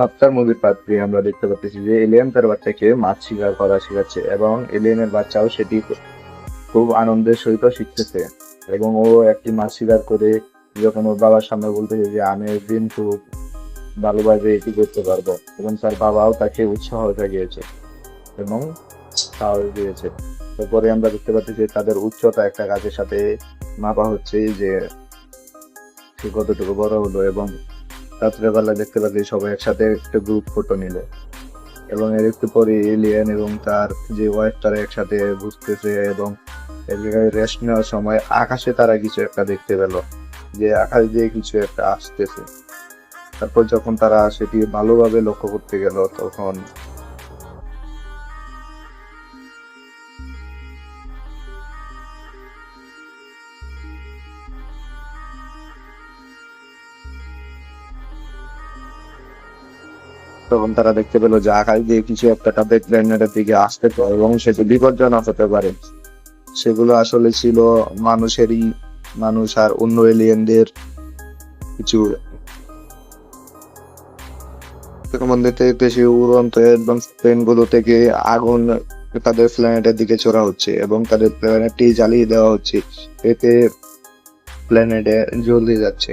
After মুভির part 3 আমরা দেখতে পাচ্ছি যে এলিয়েন তার বাচ্চাকে মাছ শিকার করা শেখাচ্ছে এবং এলিয়েনের বাচ্চাও সেটি খুব আনন্দের সহিত শিখতেছে। এবং ও একটি মাছ শিকার করে যখন ওর বাবার সামনে বলতেছে যে আমি একদিন খুব ভালোভাবে এটি করতে পারবো, এবং তার বাবাও তাকে উৎসাহ জাগিয়েছে এবং সাহস দিয়েছে। তারপরে আমরা দেখতে পাচ্ছি যে তাদের উচ্চতা একটা গাছের সাথে মাপা হচ্ছে যে সে কতটুকু বড় হলো, এবং রাত্রেবেলা দেখতে পাচ্ছি সবাই একসাথে একটা গ্রুপ ফটো নিল, এবং এর একটু পরে এলিয়েন এবং তার যে ওয়াইফ তারা একসাথে ঘুরতেছে, এবং এক জায়গায় রেস্ট নেওয়ার সময় আকাশে তারা কিছু একটা দেখতে পেল, যে আকাশ দিয়ে কিছু একটা আসতেছে। তারপর যখন তারা সেটি ভালোভাবে লক্ষ্য করতে গেল তখন তারা দেখতে পেলো যে আকাশ দিয়ে কিছু একটা তাদের প্ল্যানেটের দিকে আসতেছে এবং সেটি বিপজ্জনক হতে পারে। সেগুলো আসলে ছিল মানুষেরই, মানুষ আর অন্য এলিয়েনদের কিছু মন্দির থেকে বেশি উড়ন্ত অ্যাডভান্স প্লেন গুলো থেকে আগুন তাদের প্ল্যানেটের দিকে ছোড়া হচ্ছে এবং তাদের প্ল্যানেটটি জ্বালিয়ে দেওয়া হচ্ছে, এতে প্ল্যানেটে জ্বলে যাচ্ছে।